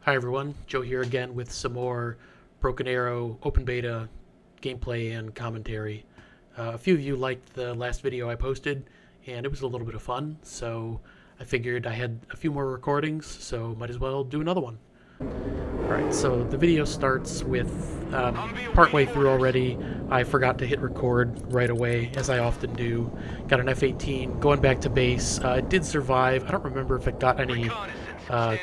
Hi everyone, Joe here again with some more Broken Arrow open beta gameplay and commentary. A few of you liked the last video I posted, and it was a little bit of fun, so I figured I had a few more recordings, so might as well do another one. Alright, so the video starts with, partway through already, I forgot to hit record right away, as I often do. Got an F-18, going back to base. It did survive. I don't remember if it got any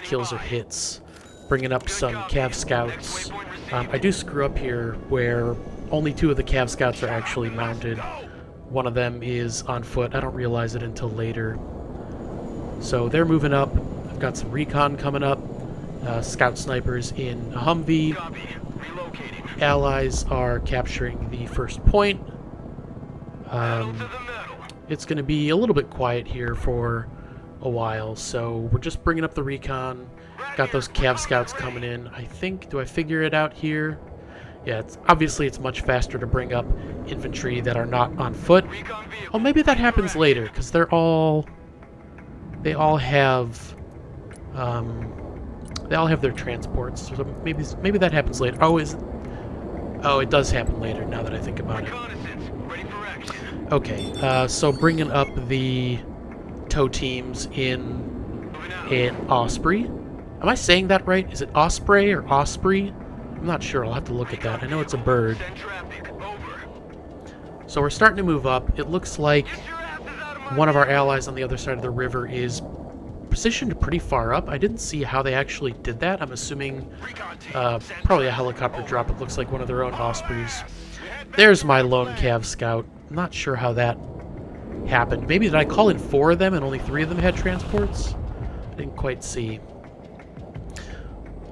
kills or hits. Bringing up some Cav Scouts. I do screw up here where only 2 of the Cav Scouts are actually mounted. One of them is on foot. I don't realize it until later. So they're moving up. I've got some recon coming up. Scout snipers in a Humvee. Allies are capturing the first point. It's going to be a little bit quiet here for a while, so we're just bringing up the recon. Got those Cav Scouts coming in. I think, do I figure it out here? Yeah, obviously it's much faster to bring up infantry that are not on foot. Oh, maybe that happens later, because they all have their transports. So maybe that happens later. Oh, it does happen later, now that I think about it. Okay, so bringing up the tow teams in Osprey. Am I saying that right? Is it Osprey or Osprey? I'm not sure. I'll have to look at that. I know it's a bird. So we're starting to move up. It looks like one of our allies on the other side of the river is positioned pretty far up. I didn't see how they actually did that. I'm assuming probably a helicopter drop. It looks like one of their own Ospreys. There's my lone Cav Scout. I'm not sure how that happened. Maybe did I call in 4 of them and only 3 of them had transports? I didn't quite see.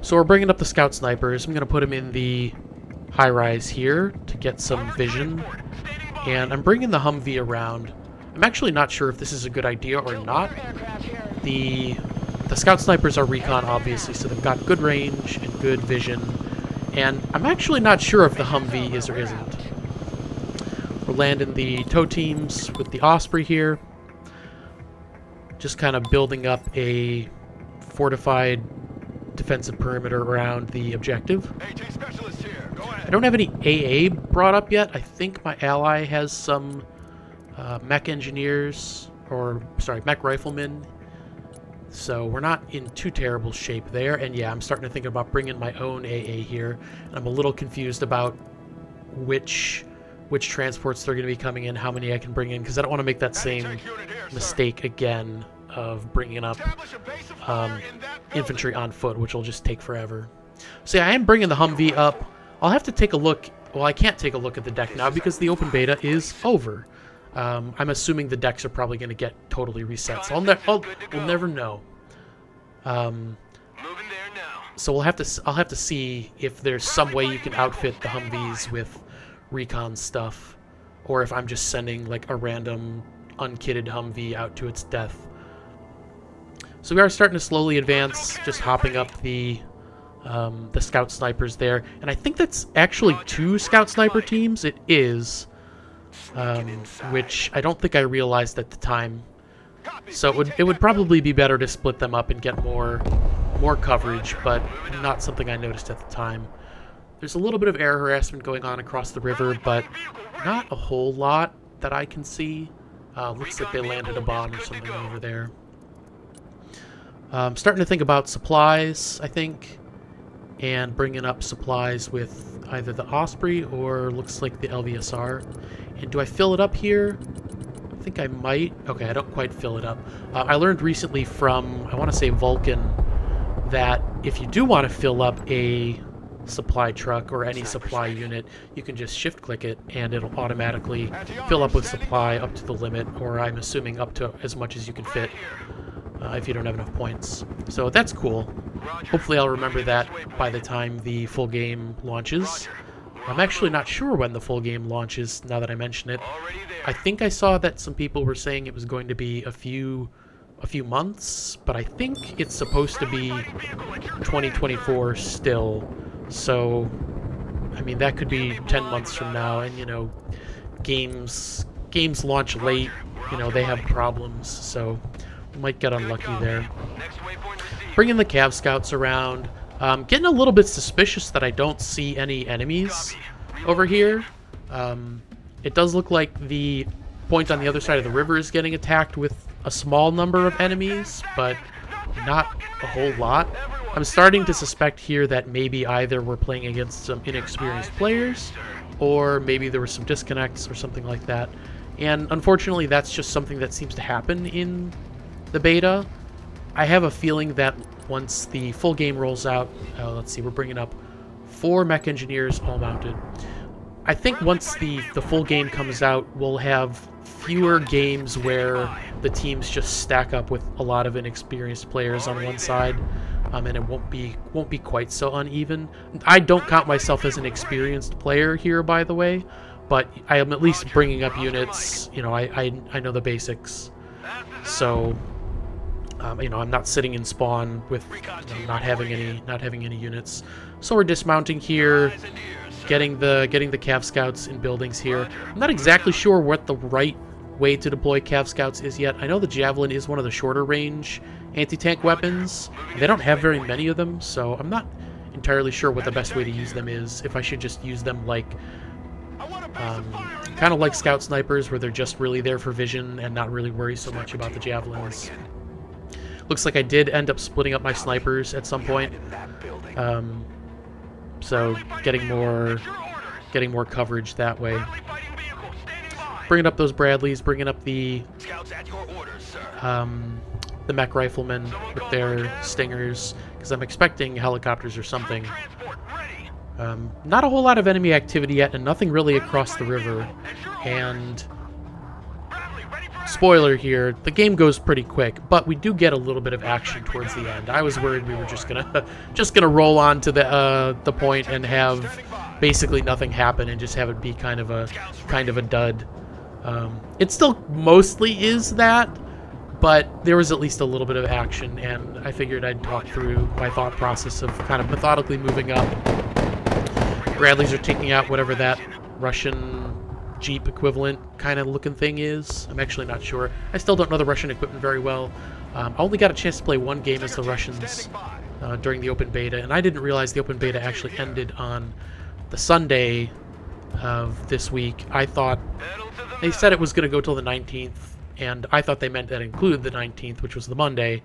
So we're bringing up the Scout Snipers. I'm going to put them in the high-rise here to get some vision. And I'm bringing the Humvee around. I'm actually not sure if this is a good idea or not. The Scout Snipers are recon, obviously, so they've got good range and good vision. And I'm actually not sure if the Humvee is or isn't. We're landing the tow teams with the Osprey here. Just kind of building up a fortified defensive perimeter around the objective. I don't have any AA brought up yet. I think my ally has some mech engineers, or sorry, mech riflemen. So we're not in too terrible shape there. And yeah, I'm starting to think about bringing my own AA here. And I'm a little confused about which transports they're going to be coming in, how many I can bring in, because I don't want to make that same mistake again of bringing up infantry on foot, which will just take forever. So yeah, I am bringing the Humvee up. I'll have to take a look. Well, I can't take a look at the deck now because the open beta is over. I'm assuming the decks are probably going to get totally reset, so we'll never know. So I'll have to see if there's some way you can outfit the Humvees with recon stuff, or if I'm just sending like a random unkitted Humvee out to its death. So we are starting to slowly advance, just hopping up the Scout Snipers there. And I think that's actually 2 Scout Sniper teams. It is, which I don't think I realized at the time. So it would probably be better to split them up and get more coverage, but not something I noticed at the time. There's a little bit of air harassment going on across the river, but not a whole lot that I can see. Looks like they landed a bomb or something over there. Starting to think about supplies, I think, and bringing up supplies with either the Osprey or looks like the LVSR. And do I fill it up here? I think I might. Okay, I don't quite fill it up. I learned recently from, I want to say Vulcan, that if you do want to fill up a supply truck or any supply unit, you can just shift click it and it'll automatically fill up with supply up to the limit, or I'm assuming up to as much as you can fit. If you don't have enough points. So that's cool. Hopefully I'll remember that by the time the full game launches. I'm actually not sure when the full game launches, now that I mention it. I think I saw that some people were saying it was going to be a few months, but I think it's supposed to be 2024 still. So, I mean, that could be 10 months from now, and, you know, games launch late, you know, they have problems, so might get unlucky there. Bringing the Cav Scouts around. Getting a little bit suspicious that I don't see any enemies over here. It does look like the point on the other side of the river is getting attacked with a small number of enemies, but not a whole lot. I'm starting to suspect here that maybe either we're playing against some inexperienced players, or maybe there were some disconnects or something like that. And unfortunately, that's just something that seems to happen in the beta. I have a feeling that once the full game rolls out, let's see, we're bringing up 4 mech engineers all mounted. I think once the full game comes out, we'll have fewer games where the teams just stack up with a lot of inexperienced players on one side, and it won't be quite so uneven. I don't count myself as an experienced player here, by the way, but I am at least bringing up units. You know, I know the basics, so you know, I'm not sitting in spawn with not having any units. So we're dismounting here, getting the Cav Scouts in buildings here. I'm not exactly sure what the right way to deploy Cav Scouts is yet. I know the Javelin is one of the shorter range anti-tank weapons. They don't have very many of them, so I'm not entirely sure what the best way to use them is. If I should just use them like kind of like scout snipers, where they're just really there for vision and not really worry so much about the javelins. Looks like I did end up splitting up my snipers at some point, so getting more coverage that way. Bringing up those Bradleys, bringing up the mech riflemen with their stingers, because I'm expecting helicopters or something. Not a whole lot of enemy activity yet, and nothing really across the river. And spoiler here, the game goes pretty quick, but we do get a little bit of action towards the end. I was worried we were just gonna roll on to the point and have basically nothing happen and just have it be kind of a dud. It still mostly is that, but there was at least a little bit of action, and I figured I'd talk through my thought process of kind of methodically moving up. Bradleys are taking out whatever that Russian Jeep equivalent kind of looking thing is. I'm actually not sure. I still don't know the Russian equipment very well. I only got a chance to play one game as the Russians during the open beta, and I didn't realize the open beta actually ended on the Sunday of this week. I thought they said it was going to go till the 19th, and I thought they meant that included the 19th, which was the Monday.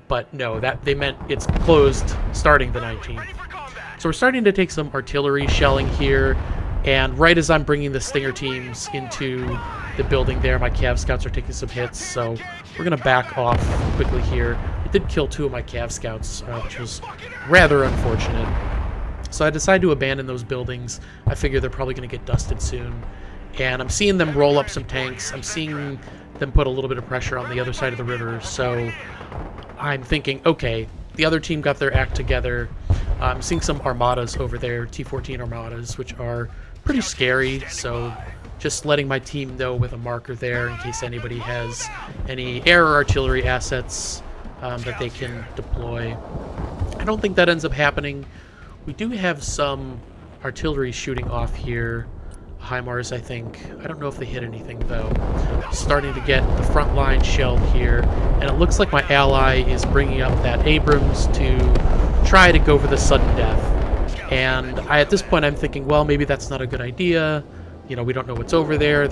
But no, that they meant it's closed starting the 19th. So we're starting to take some artillery shelling here, and right as I'm bringing the Stinger teams into the building there, my Cav Scouts are taking some hits, so we're going to back off quickly here. It did kill 2 of my Cav Scouts, which was rather unfortunate. So I decided to abandon those buildings. I figure they're probably going to get dusted soon. And I'm seeing them roll up some tanks. I'm seeing them put a little bit of pressure on the other side of the river, so I'm thinking, okay, the other team got their act together. I'm seeing some armadas over there, T-14 armadas, which are pretty scary, so just letting my team know with a marker there in case anybody has any air or artillery assets that they can deploy. I don't think that ends up happening. We do have some artillery shooting off here. HIMARS, I think. I don't know if they hit anything, though. Starting to get the front line shelled here, and it looks like my ally is bringing up that Abrams to try to go for the sudden death. And at this point, I'm thinking, well, maybe that's not a good idea. You know, we don't know what's over there.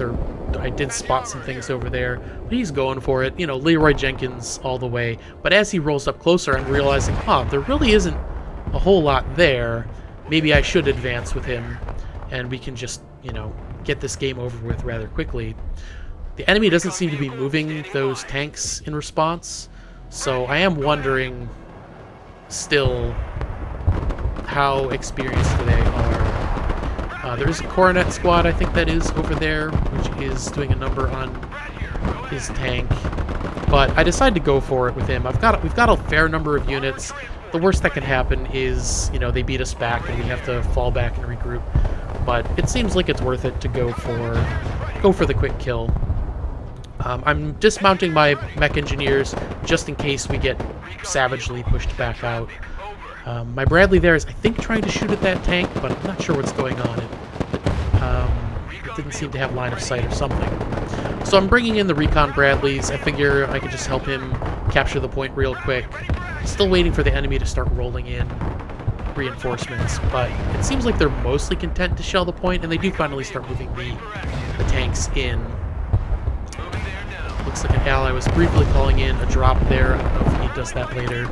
I did spot some things over there, but he's going for it. You know, Leroy Jenkins all the way. But as he rolls up closer, I'm realizing, there really isn't a whole lot there. Maybe I should advance with him, and we can just, you know, get this game over with rather quickly. The enemy doesn't seem to be moving those tanks in response, so I am wondering still how experienced they are. There is a Coronet squad, I think that is over there, which is doing a number on his tank, but I decided to go for it with him. We've got a fair number of units. The worst that can happen is, you know, they beat us back and we have to fall back and regroup. But it seems like it's worth it to go for the quick kill. I'm dismounting my mech engineers just in case we get savagely pushed back out. My Bradley there is, I think, trying to shoot at that tank, but I'm not sure what's going on. It didn't seem to have line of sight or something. So I'm bringing in the recon Bradleys. I figure I could just help him capture the point real quick. Still waiting for the enemy to start rolling in reinforcements, but it seems like they're mostly content to shell the point, and they do finally start moving the tanks in. Looks like an ally was briefly calling in a drop there. I don't know if he does that later.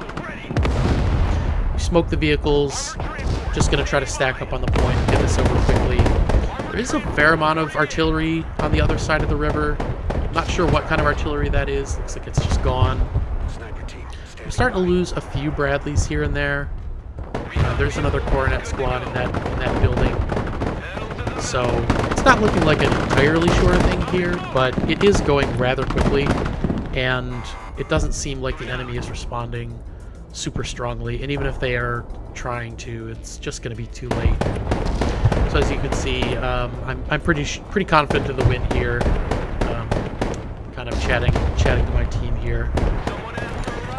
We smoke the vehicles. Just going to try to stack up on the point and get this over quickly. There is a fair amount of artillery on the other side of the river. I'm not sure what kind of artillery that is. Looks like it's just gone. We're starting to lose a few Bradleys here and there. There's another Coronet squad in that building. So it's not looking like an entirely sure thing here, but it is going rather quickly, and it doesn't seem like the enemy is responding super strongly, and even if they are trying to, it's just going to be too late. So as you can see, I'm pretty confident of the win here. Kind of chatting to my team here.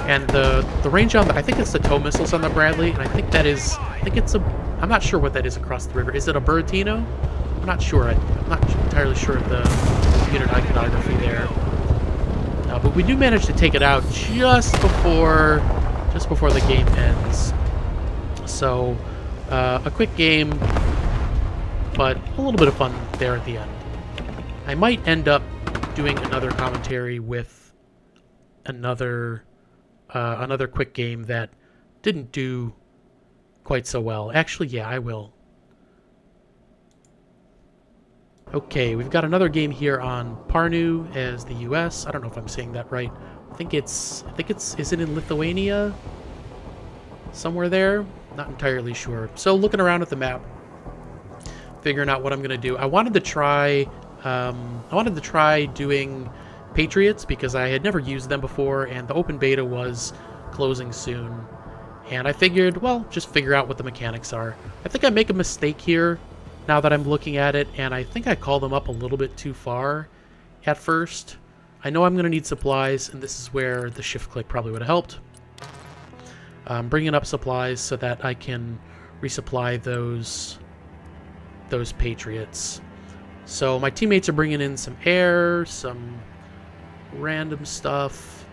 And the range on I think it's the tow missiles on the Bradley, and I think it's I'm not sure what that is across the river. Is it a Buratino? I'm not sure. I'm not entirely sure of the unit iconography there. But we do manage to take it out just before the game ends. So a quick game, but a little bit of fun there at the end. I might end up doing another commentary with another quick game that didn't do quite so well. Actually, yeah, I will. Okay, we've got another game here on Parnu as the US. I don't know if I'm saying that right. I think it's is it in Lithuania? Somewhere there? Not entirely sure. So looking around at the map, figuring out what I'm gonna do. I wanted to try doing Patriots because I had never used them before, and the open beta was closing soon. And I figured, well, just figure out what the mechanics are. I think I make a mistake here now that I'm looking at it, and I think I call them up a little bit too far at first. I know I'm going to need supplies, and this is where the shift click probably would have helped. Bringing up supplies so that I can resupply those Patriots. So my teammates are bringing in some air, some random stuff.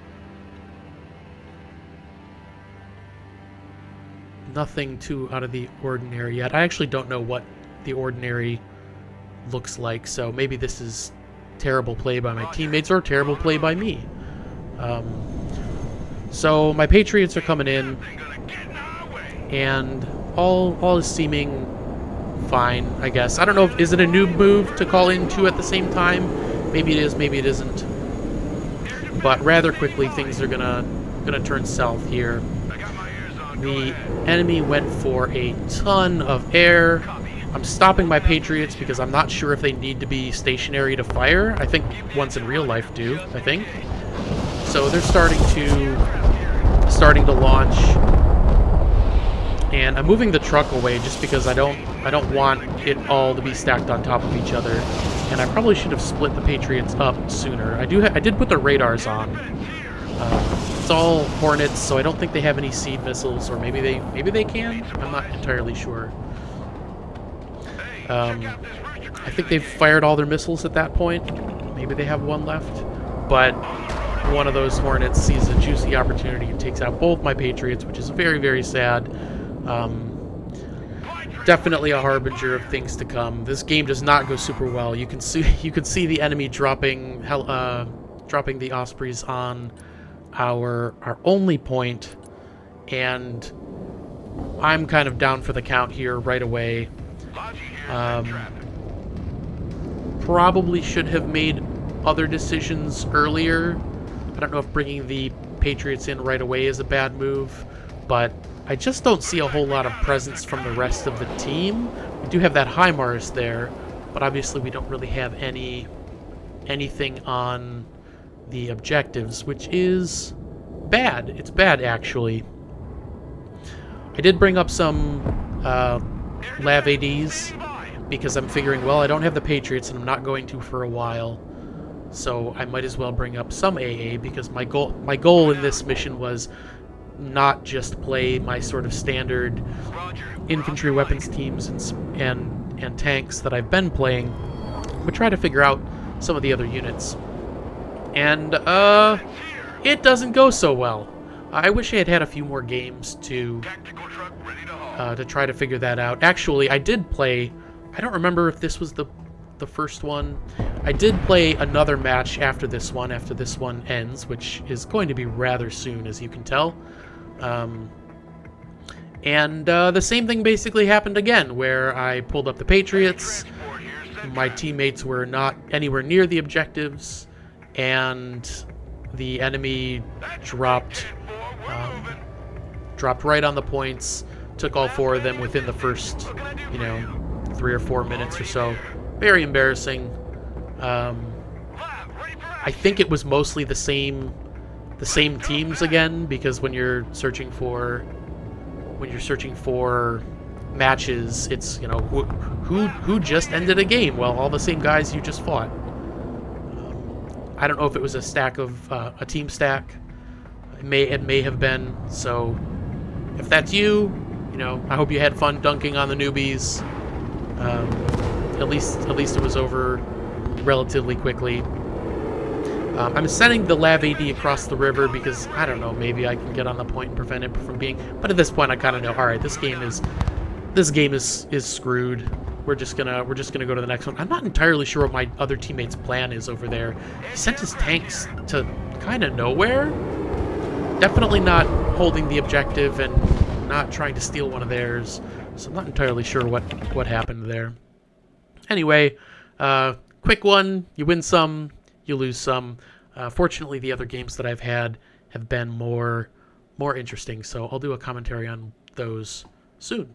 Nothing too out of the ordinary yet. I actually don't know what the ordinary looks like, so maybe this is terrible play by my teammates or terrible play by me. So my Patriots are coming in, and all is seeming fine, I guess. I don't know, is it a noob move to call in two at the same time? Maybe it is, maybe it isn't. But rather quickly, things are gonna turn south here. The enemy went for a ton of air. I'm stopping my Patriots because I'm not sure if they need to be stationary to fire. I think ones in real life do, I think. So they're starting to launch. And I'm moving the truck away just because I don't want it all to be stacked on top of each other. And I probably should have split the Patriots up sooner. I did put the radars on. It's all Hornets, so I don't think they have any seed missiles, or maybe they can. I'm not entirely sure. I think they've fired all their missiles at that point. Maybe they have one left, but one of those Hornets sees a juicy opportunity and takes out both my Patriots, which is very, very sad. Definitely a harbinger of things to come. This game does not go super well. You can see the enemy dropping the Ospreys on our only point, and I'm kind of down for the count here right away. Probably should have made other decisions earlier. I don't know if bringing the Patriots in right away is a bad move, but I just don't see a whole lot of presence from the rest of the team. We do have that HIMARS there, but obviously we don't really have anything on the objectives, which is bad. It's bad, actually. I did bring up some Lav ADs because I'm figuring, well, I don't have the Patriots and I'm not going to for a while, so I might as well bring up some AA because my goal in this mission was not just play my sort of standard infantry weapons teams and tanks that I've been playing, but try to figure out some of the other units. And it doesn't go so well. I wish I had had a few more games to try to figure that out. Actually, I did play... I don't remember if this was the first one. I did play another match after this one ends, which is going to be rather soon, as you can tell. And the same thing basically happened again, where I pulled up the Patriots, my teammates were not anywhere near the objectives, and the enemy dropped right on the points, took all 4 of them within the first, 3 or 4 minutes or so. Very embarrassing. I think it was mostly the same teams again, because when you're searching for matches, it's who just ended a game. Well, all the same guys you just fought. I don't know if it was a stack of a team stack. It may have been. So if that's you, I hope you had fun dunking on the newbies. At least it was over relatively quickly. I'm sending the Lav AD across the river because, I don't know, maybe I can get on the point and prevent it from being... But at this point, I kind of know, alright, this game is screwed. We're just gonna go to the next one. I'm not entirely sure what my other teammate's plan is over there. He sent his tanks to kind of nowhere. Definitely not holding the objective and not trying to steal one of theirs. So I'm not entirely sure what happened there. Anyway, quick one. You win some, you lose some. Fortunately, the other games that I've had have been more interesting, so I'll do a commentary on those soon.